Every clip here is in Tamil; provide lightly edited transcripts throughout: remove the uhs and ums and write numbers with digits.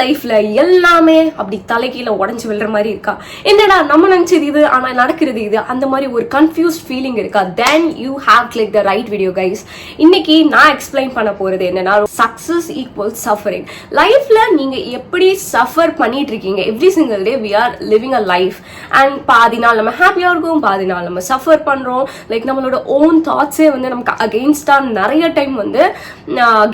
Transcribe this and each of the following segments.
லைஃப்ல எல்லாமே அப்படி தலைகீழ உடஞ்சு விழுற மாதிரி இருக்கா? என்னடா நம்ம நினைச்சது இது ஆனா நடக்கிறது இது, அந்த மாதிரி ஒரு கன்ஃபியூஸ்ட் ஃபீலிங் இருக்கா? then you have clicked the right video guys. இன்னைக்கு நான் எக்ஸ்பிளைன் பண்ண போறது என்னன்னா, சக்சஸ் ஈக்குவல்ஸ் சஃபரிங். லைஃப்ல நீங்க எப்படி சஃபர் பண்ணிட்டு இருக்கீங்க? Every single day we are living a life and பாதி நாள் நம்ம ஹாப்பியா இருக்கும், பாதி நாள் நம்ம சஃபர் பண்றோம். லைக் நம்மளோட ஓன் தாட்ஸே வந்து நமக்கு அகெயின்ஸ்டா நிறைய டைம் வந்து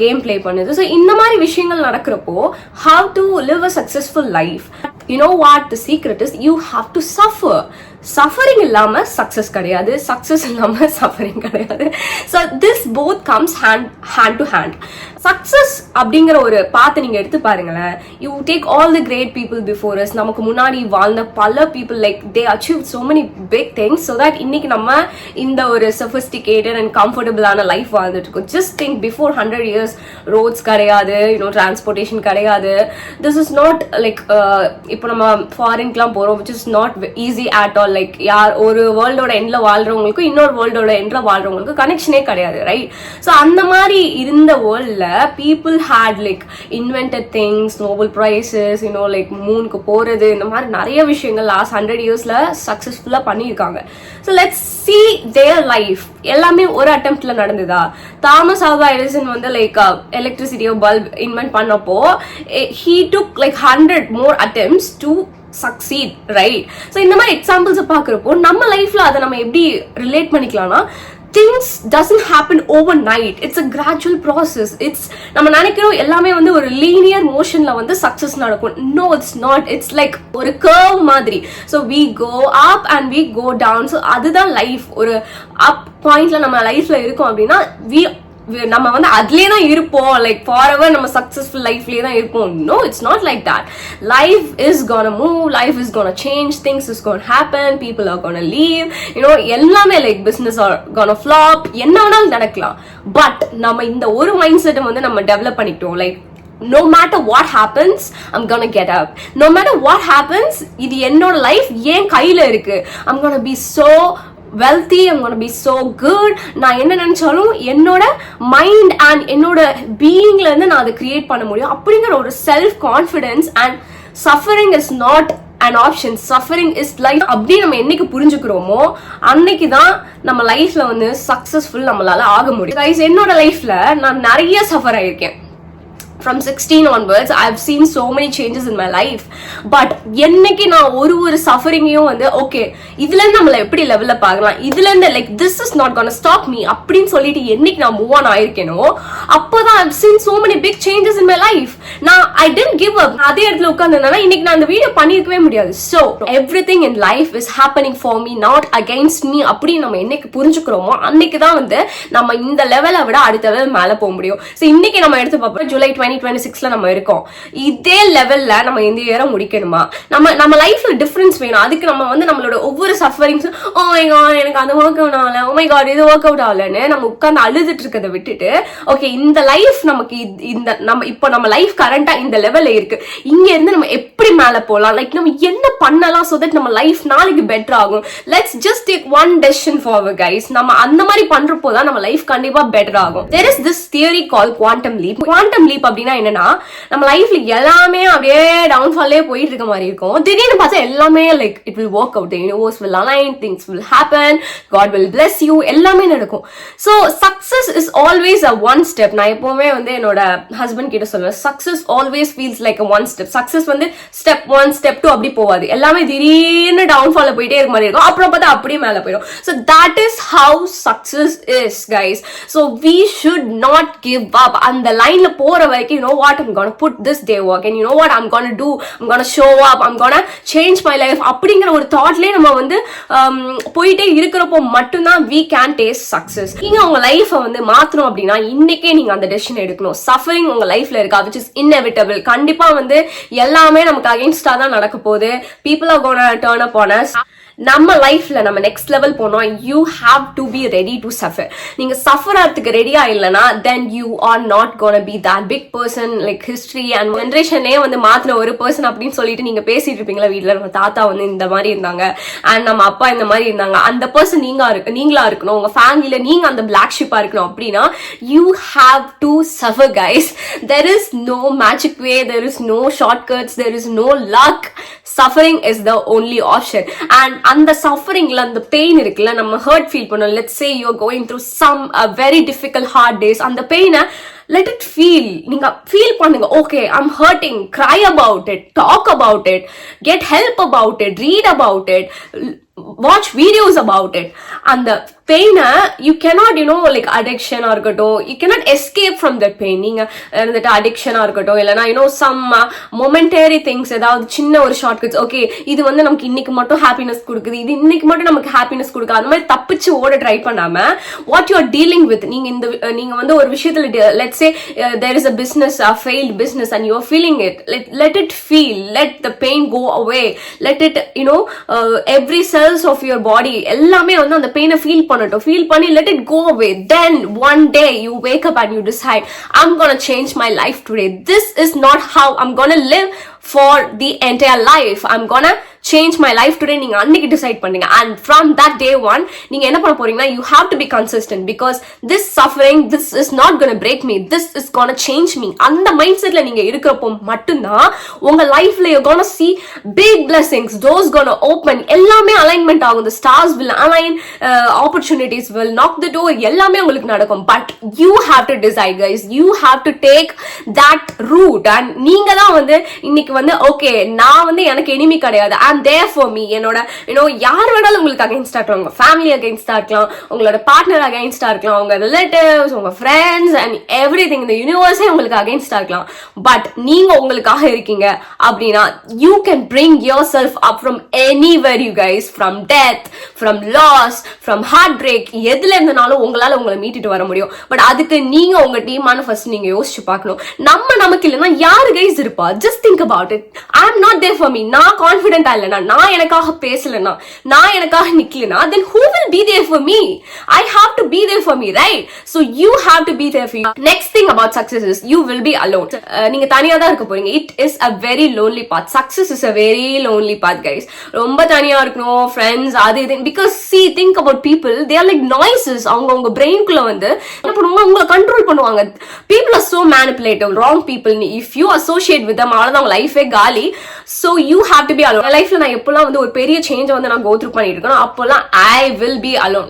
கேம் பிளே பண்ணுது. ஸோ இந்த மாதிரி விஷயங்கள் நடக்கிறப்போ how to live a successful life, you know what the secret is? You have to suffer. Suffering இல்லாம சக்சஸ் கிடையாது, சக்சஸ் இல்லாம சஃபரிங் கிடையாது. So this both comes hand to hand. சக்சஸ் அப்படிங்கிற ஒரு பாத்தை நீங்க எடுத்து பாருங்களேன். You take all the great people before us, நமக்கு முன்னாடி வாழ்ந்த பல people, like they achieve so many big things so that இன்னைக்கு நம்ம இந்த ஒரு சொஃபிஸ்டிகேட்டட் அண்ட் கம்ஃபர்டபுளான லைஃப் வாழ்ந்துட்டு இருக்கோம். Just think, before 100 years roads கிடையாது, டிரான்ஸ்போர்டேஷன் கிடையாது. திஸ் இஸ் நாட் லைக் இப்போ நம்ம ஃபாரின்க்குலாம் போறோம், which is not easy at all. Like யார் ஒரு வேர்ல்டோட எண்ட்ல வாழ்றவங்களுக்கும் இன்னொரு வேர்ல்டோட எண்ட்ல வாழ்றவங்களுக்கும் கனெக்ஷனே கிடையாது, ரைட்? ஸோ அந்த மாதிரி இருந்த வேர்ல்ட்ல people had like invented things, Nobel prizes, like மூனுக்கு போறது, இந்த மாதிரி நிறைய விஷயங்கள் லாஸ்ட் 100 yearsல சக்சஸ்ஃபுல்லா பண்ணியிருக்காங்க. So let's see their life. எல்லாமே ஒரு அட்டெம்ப்ட்ல நடந்ததா? தாமஸ் ஆல்வா எடிசன் வந்து லைக் எலக்ட்ரிசிட்டியோ பல்ப் இன்வென்ட் பண்ணப்போ he took like 100 more attempts to succeed, right? So இந்த மாதிரி எக்ஸாம்பிள்ஸ் பாக்குறப்போ நம்ம லைஃப்ல அதை நம்ம எப்படி ரிலேட் பண்ணிக்கலாம்னா, things doesn't happen overnight. It's a gradual process. It's நம்ம நினைக்கிறோம் எல்லாமே வந்து ஒரு லீனியர் மோஷன்ல வந்து சக்சஸ் நடக்கும். No, it's not. It's like ஒரு கர்வ் மாதிரி. So we go up and we go down. So அதுதான் லைஃப். ஒரு அப் பாயிண்ட்ல நம்ம லைஃப்ல இருக்கோம் அப்படின்னா நம்ம வந்து அதுலயே தான் இருப்போம், லைக் ஃபாரெவர் நம்ம சக்சஸ்ஃபுல் லைஃப்லயே தான் இருப்போம். No, it's not like that. Life is gonna move, life is gonna change, things is gonna happen, people are gonna leave, எல்லாமே like business are gonna flop, என்ன வேணாலும் நடக்கலாம். பட் நம்ம இந்த ஒரு மைண்ட் செட்டை வந்து நம்ம டெவலப் பண்ணிட்டோம். Like no matter what happens, I'm gonna get up. No matter what happens, இது என்னோட லைஃப் என் கையில இருக்கு. I'm gonna be so wealthy, I'm gonna be so good. நான் என்ன நினைச்சாலும் என்னோட மைண்ட் அண்ட் என்னோட பீயிங்ல இருந்து நான் அதை கிரியேட் பண்ண முடியும் அப்படிங்கிற ஒரு self confidence. And suffering is not an option, suffering is life. அப்படி நம்ம என்னைக்கு புரிஞ்சுக்கிறோமோ அன்னைக்கு தான் நம்ம லைஃப்ல வந்து சக்சஸ்ஃபுல் நம்மளால ஆக முடியும். கைஸ், என்னோட லைஃப்ல நான் நிறைய suffer ஆயிருக்கேன். From 16 onwards, I've seen so many changes in my life. But என்னைக்கு நான் ஒரு சஃபரிங்கையும் வந்து ஓகே இதுல இருந்து நம்மள எப்படி லெவல்ல பார்க்கலாம், இதுல இருந்து like this is not gonna stop me அப்படின்னு சொல்லிட்டு என்னைக்கு நான் மூவ் ஆன் ஆயிருக்கேனோ அப்போதான் I've seen so many big changes in my life. நான் I didn't give up. அதே இடத்துல உட்கார்ந்தேன்னா இன்னைக்கு நான் அந்த வீடியோ பண்ணிருக்கவே முடியாது. So everything in life is happening for me, not against me. அப்படி நம்ம என்னைக்கு புரிஞ்சுக்கிறோமோ அன்னைக்கு தான் வந்து நம்ம இந்த லெவலை விட அடுத்த லெவல் மேல போக முடியும். ஸோ இன்னைக்கு நம்ம எடுத்து பார்ப்போம், ஜூலை 2026ல நம்ம இருக்கோம். இதே லெவல்ல நம்ம இந்த இயரை முடிக்கணுமா? நம்ம லைஃப்ல டிஃபரன்ஸ் வேணும். அதுக்கு நம்ம வந்து நம்மளோட ஒவ்வொரு சஃபரிங்ஸ், ஓ மை காட் எனக்கு அது ஒர்க் அவுட் ஆகல, ஓ மை காட் இது ஒர்க் அவுட் ஆகலன்னு நம்ம உட்கார்ந்து அழுதுட்டு இருக்கதை விட்டுட்டு, ஓகே இந்த லைஃப் நமக்கு இந்த நம்ம இப்போ நம்ம லைஃப் கரண்டா இந்த லெவல்ல இருக்கு, இங்க இருந்து நம்ம எப்படி மேல போகலாம், லைக் நம்ம என்ன பண்ணலாம் சோ தட் நம்ம லைஃப் நாளைக்கு பெட்டர் ஆகும். Let's just take one decision forward guys. நம்ம அந்த மாதிரி பண்றப்போ தான் நம்ம லைஃப் கண்டிப்பா பெட்டர் ஆகும். there is this theory called quantum leap. quantum leap அப்படின்னா என்னன்னா, நம்ம லைஃப்ல எல்லாமே அப்படியே டவுன்ஃபால்லே போயிட்டு இருக்க மாதிரி இருக்கும். திடீர்னு பார்த்தா எல்லாமே like it will work out, the universe will align, things will happen, God will bless you, எல்லாமே நடக்கும். So success is always a one step. நான் எப்பவுமே வந்து என்னோட ஹஸ்பண்ட் கிட்ட சொல்லுவேன், success always feels like a one step. success வந்து step 1 step 2 அப்படி போவாது, எல்லாமே திடீர்னு டவுன்ஃபால்ல போயிட்டே இருக்க மாதிரி இருக்கும், அப்புறம் பார்த்தா அப்படியே மேல போயிடும். So that is how success is guys. So we should not give up. அந்த லைன்ல போற வரைக்கும் you know what, I'm gonna put this day work and you know what I'm gonna do, I'm gonna show up, I'm gonna change my life அப்படிங்கிற ஒரு தாட்லயே நம்ம வந்து போயிட்டே இருக்கிறப்போ மட்டும்தான் we can taste success. நீங்க உங்க லைஃபை வந்து மாத்தணும் அப்படின்னா இன்னைக்கே நீங்க அந்த டெசிஷன் எடுக்கணும். சஃபரிங் உங்க லைஃப்ல இருக்கா, which is inevitable. கண்டிப்பா வந்து எல்லாமே நமக்கு அகைன்ஸ்டா தான் நடக்க போகுது. people are gonna turn up on us. நம்ம லைஃப்ல நம்ம நெக்ஸ்ட் லெவல் போனோம், you have to be ready to suffer. நீங்க சஃபர் ஆகிறதுக்கு ரெடியா இல்லைன்னா then you are not gonna be that big person. Like history and ஜென்ரேஷனே வந்து மாத்தின ஒரு பர்சன் அப்படின்னு சொல்லிட்டு நீங்க பேசிட்டு இருப்பீங்களா வீட்டுல, நம்ம தாத்தா வந்து இந்த மாதிரி இருந்தாங்க அண்ட் நம்ம அப்பா இந்த மாதிரி இருந்தாங்க, அந்த பர்சன் நீங்களா இருக்கணும். உங்க ஃபேமிலியில நீங்க அந்த பிளாக் ஷிப்பா இருக்கணும் அப்படின்னா you have to suffer guys. There is no magic way, there is no shortcuts, there is no luck. Suffering is the only option. And அந்த சஃபரிங்ல அந்த பெயின் இருக்குல்ல, நம்ம ஹர்ட் ஃபீல் பண்ணோம். Let's say you are going through some very difficult hard days. அந்த பெயினை let it feel. நீங்க ஃபீல் பண்ணுங்க. okay, I'm hurting, cry about it, talk about it, get help about it, read about it, watch videos about it. அந்த பெயினை you cannot, like addiction இருக்கட்டும், you cannot escape from that pain. நீங்க இருந்துட்டு அடிக்ஷனா இருக்கட்டும், இல்லைன்னா some momentary things, ஏதாவது சின்ன ஒரு ஷார்ட்கட்ஸ், ஓகே இது வந்து நமக்கு இன்னைக்கு மட்டும் ஹாப்பினஸ் கொடுக்குது, இது இன்னைக்கு மட்டும் நமக்கு ஹாப்பினஸ் கொடுக்குது, அந்த மாதிரி தப்பிச்சு ஓட ட்ரை பண்ணாம what you are dealing with. நீங்க வந்து ஒரு விஷயத்துல let's say there is a business, a failed business, and you are feeling it. Let it feel, let the pain go away, let it, every cells of your body எல்லாமே வந்து அந்த பெயினை ஃபீல் பண்ணி let it go away. Then one day you wake up and you decide, I'm gonna change my life today. This is not how I'm gonna live for the entire life. I'm gonna change my life today. நீங்க அன்னைக்கு டிசைட் பண்ணீங்க, and from that day one நீங்க என்ன பண்ண போறீங்கன்னா you have to be consistent, because this suffering, this is not gonna break me, this is gonna change me. அந்த மைண்ட் செட்ல நீங்க இருக்கிறப்போ மட்டும்தான் உங்க லைஃப்ல you're gonna see big blessings, doors gonna open, எல்லாமே alignment ஆகும். The stars will align, opportunities will knock the door, எல்லாமே உங்களுக்கு நடக்கும். But you have to decide guys, you have to take that route. And நீங்க தான் வந்து இன்னைக்கு வந்து okay, நான் வந்து எனக்கு எனிமி கிடையாது, I'm there for me. என்னோட யார் வேணாலும் உங்களுக்கு அகைன்ஸ்டா இருக்கலாம், உங்க ஃபேமிலி அகைன்ஸ்டா இருக்கலாம், உங்களோட பார்ட்னர் அகைன்ஸ்டா இருக்கலாம், உங்க ரிலேட்டிவ்ஸ், உங்க ஃப்ரெண்ட்ஸ் அண்ட் எவ்ரிதிங், இந்த யூனிவர்ஸே உங்களுக்கு அகைன்ஸ்டா இருக்கலாம். பட் நீங்க உங்களுக்காக இருக்கீங்க அப்படின்னா you can bring yourself up from anywhere you guys, from death, from loss, from heartbreak, எதுல இருந்தாலும் உங்களால உங்களை மீட்டிட்டு வர முடியும். பட் அதுக்கு நீங்க உங்க டீமான ஃபர்ஸ்ட் நீங்க யோசிச்சு பார்க்கணும். நமக்கு இல்லைன்னா யாரு கைஸ் இருப்பா? Just think about it. I am not there for me. நான் கான்ஃபிடென்டா இல்லைனா, நான் எனக்காக பேசலனா, நான் எனக்காக நிக்கலனா, then who will be there for me? I have to be there for me, right? So you have to be there for you. Next thing about success is you will be alone. நீங்க தனியா தான் இருக்க போறீங்க. It is a very lonely path. Success is a very lonely path guys. ரொம்ப தனியா இருக்கணும், friends அது இது. Because see, think about people, they are like noises. அவங்க பிரெயின்குள்ள வந்து என்ன பண்ணுவாங்க, உங்களை கண்ட்ரோல் பண்ணுவாங்க. People are so manipulative, wrong people. If you associate with them, அவ்வளவுதான் உங்க லைஃபே காலி. So you have to be alone. லைஃப்ல நான் எப்பெல்லாம் வந்து ஒரு பெரிய சேஞ்ச் வந்து நான் கோ த்ரூ பண்ணிட்டு இருக்கேன், அப்பெல்லாம் I will be alone.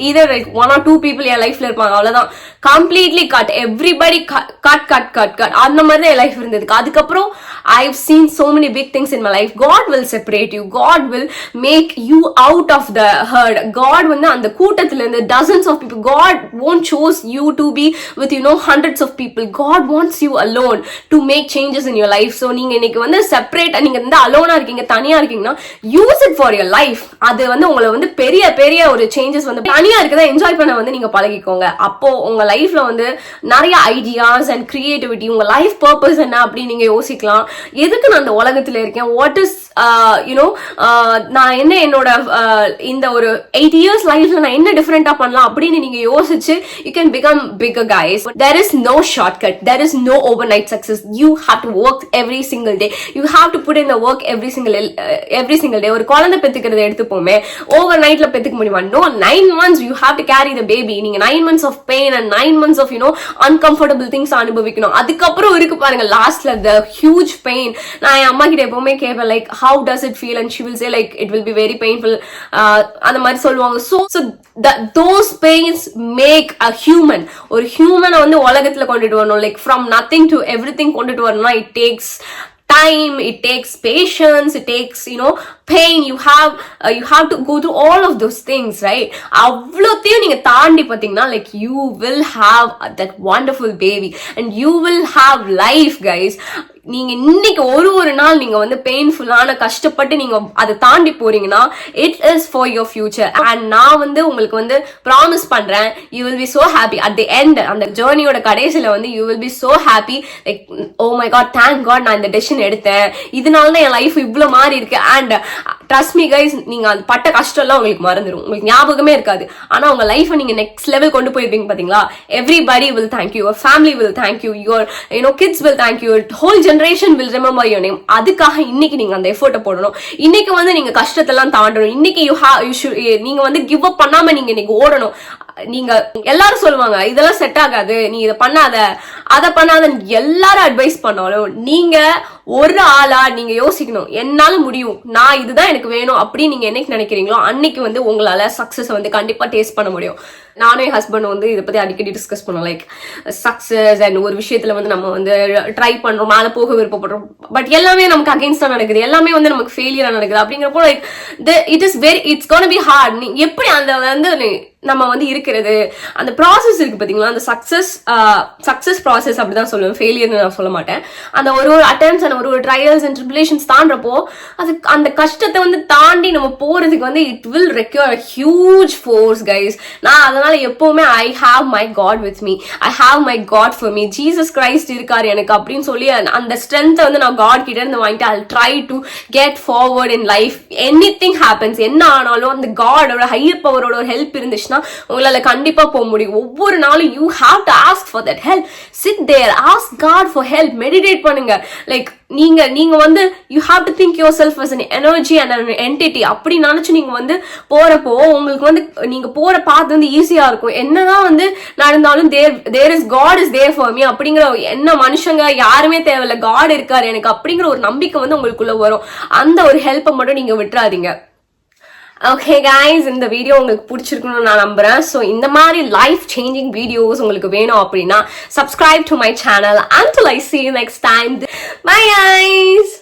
Either like 1 or 2 people என் லைஃப்ல இருப்பாங்க, அவ்வளவுதான். கம்ப்ளீட்லி கட், எவ்ரிபடி கட் அந்த மாதிரி தான் என் லைஃப் இருந்ததுக்கு. அதுக்கப்புறம் I've seen so many big things in my life. God will separate you, God will make you out of the herd. God வந்து அந்த கூட்டத்துல இருந்து dozens of people, God won't choose you to be with hundreds of people. God wants you alone to make changes in your life. So நீங்க இன்னைக்கு வந்து செப்பரேட், நீங்க வந்து அலோனா இருக்கீங்க, தனியா இருக்கீங்கன்னா use it for your life. அது வந்து உங்களை வந்து பெரிய பெரிய ஒரு சேஞ்சஸ் வந்து தனியா இருக்கதை என்ஜாய் பண்ண வந்து நீங்க பழகிக்கோங்க. அப்போ உங்க லைஃப்ல வந்து நிறைய ஐடியாஸ் அண்ட் கிரியேட்டிவிட்டி, உங்க லைஃப் பர்பஸ் என்ன அப்படின்னு நீங்க யோசிக்கலாம். எதுக்கு நான் அந்த உலகத்துல இருக்கேன், வாட் இஸ் நான் என்ன என்னோட இந்த ஒரு 8 years லைஃப்ல நான் என்ன டிஃபரெண்டா பண்ணலாம் அப்படின்னு நீங்க யோசிச்சு you can become bigger guys. There is no shortcut, there is no overnight success. You have to work every single day, you have to put in the work every single day. ஒரு குழந்தை பெத்துக்கிறத எடுத்துப்போமே, ஓவர் நைட்ல பெத்துக்க முடியுமா? No, 9 months you have to carry the baby. நீங்க 9 months of pain and 9 months of uncomfortable things அனுபவிக்கணும். அதுக்கப்புறம் இருக்கு பாருங்க லாஸ்ட்ல the huge pain. நான் என் அம்மா கிட்ட எப்பவுமே கேட்பேன், like how does it feel, and she will say like it will be very painful. அந்த மாதிரி சொல்லுவாங்க. So those pains make a human. ஒரு ஹியூமனை வந்து உலகத்துல கொண்டுட்டு வரணும், like from nothing to everything கொண்டுட்டு வரணும்னா it takes time, it takes patience, it takes pain. You have to go through all of those things, right? அவ்வளோத்தையும் நீங்க தாண்டி பாத்தீங்கன்னா like you will have that wonderful baby and you will have life guys. நீங்க இன்னைக்கு ஒரு நாள் நீங்க வந்து பெயின்ஃபுல்லான கஷ்டப்பட்டு நீங்க அதை தாண்டி போறீங்கன்னா it is for your future. And நான் வந்து உங்களுக்கு வந்து ப்ராமிஸ் பண்றேன், you will be so happy at the end. அந்த ஜேர்னியோட கடைசியில வந்து you will be so happy, like oh my God, thank God நான் இந்த டெசிஷன் எடுத்தேன், இதனால தான் என் லைஃப் இவ்வளவு மாறி இருக்கு. அண்ட் ட்ரஸ்ட் மீ கைஸ், நீங்க அந்த பட்ட கஷ்டம் எல்லாம் உங்களுக்கு மறந்துடும், உங்களுக்கு ஞாபகமே இருக்காது. ஆனா உங்க லைஃபை நீங்க நெக்ஸ்ட் லெவல் கொண்டு போயிருப்பீங்க பாத்தீங்களா. Everybody will thank you, your family will thank you, your kids will thank you, whole generation will remember your name. அதுக்காக இன்னைக்கு நீங்க அந்த எஃபோர்ட்டை போடணும். இன்னைக்கு வந்து நீங்க கஷ்டத்தெல்லாம் தாண்டணும். இன்னைக்கு நீங்க வந்து கிவ் அப் பண்ணாம நீங்க இன்னைக்கு ஓடணும். நீங்க எல்லாரும் சொல்லுவாங்க இதெல்லாம் செட் ஆகாது, நீ இதை பண்ணாத அதை பண்ணாத, எல்லாரும் அட்வைஸ் பண்ணாலும் நீங்க ஒரு ஆளா நீங்க யோசிக்கணும், என்னால முடியும், நான் இதுதான் எனக்கு வேணும் அப்படின்னு நீங்க என்னைக்கு நினைக்கிறீங்களோ அன்னைக்கு வந்து உங்களால சக்சஸ் வந்து கண்டிப்பா டேஸ்ட் பண்ண முடியும். நானும் என் ஹஸ்பண்ட் வந்து இதை பத்தி அடிக்கடி டிஸ்கஸ் பண்ணோம். லைக் சக்சஸ் அண்ட் ஒரு விஷயத்துல வந்து நம்ம வந்து ட்ரை பண்றோம், மேல போக விருப்பப்படுறோம், பட் எல்லாமே நமக்கு அகேன்ஸ்டா நடக்குது, எல்லாமே வந்து நமக்கு ஃபெயிலியரா நடக்குது. அப்படிங்கிறப்போ like it's gonna be hard. நீ எப்படி அந்த வந்து நம்ம வந்து இருக்கிறது அந்த ப்ராசஸ் இருக்கு பாத்தீங்களா, அந்த சக்சஸ் ப்ராசஸ் அப்படிதான் சொல்லுவேன், ஃபெயிலியர்னு நான் சொல்ல மாட்டேன். அந்த ஒரு அட்டெம்ப்ட்ஸ் அண்ட் ஒரு ட்ரையல்ஸ் அண்ட் ட்ரிபுலேஷன்ஸ் தாண்டப்போ அது அந்த கஷ்டத்தை வந்து தாண்டி நம்ம போறதுக்கு வந்து it will require huge force guys. நான் அதனால எப்பவுமே I have my God with me, I have my God for me, Jesus Christ இருக்காரு எனக்கு அப்படின்னு சொல்லி அந்த ஸ்ட்ரென்த்தை வந்து நான் காட் கிட்ட இருந்து வாங்கிட்டு I try to get forward in life. Anything happens, என்ன ஆனாலும் அந்த காடோட ஹையர் பவரோட ஒரு ஹெல்ப் இருந்துச்சுன்னா உங்களால கண்டிப்பா போக முடியும். ஒவ்வொரு நாளும் you have to ask for that help, sit there, ask God for help, meditate பண்ணுங்க. லைக் நீங்க வந்து you have to think your self as an energy and an entity. அப்படி நினைச்சு நீங்க வந்து போறப்போ உங்களுக்கு வந்து நீங்க போற பாத் வந்து ஈஸியா இருக்கும். என்னதான் வந்து நடந்தாலும் there is God is there for me அப்படிங்கிற என்ன மனுஷங்க யாருமே தேவையில்ல, காட் இருக்காரு எனக்கு அப்படிங்கிற ஒரு நம்பிக்கை வந்து உங்களுக்குள்ள வரும். அந்த ஒரு ஹெல்ப்பை மட்டும் நீங்க விட்டுறாதீங்க. ஓகே கைஸ், இந்த வீடியோ உங்களுக்கு பிடிச்சிருக்கணும்னு நான் நம்புறேன். ஸோ இந்த மாதிரி லைஃப் சேஞ்சிங் வீடியோஸ் உங்களுக்கு வேணும் அப்படின்னா subscribe to my channel. Until I see you next time, bye guys.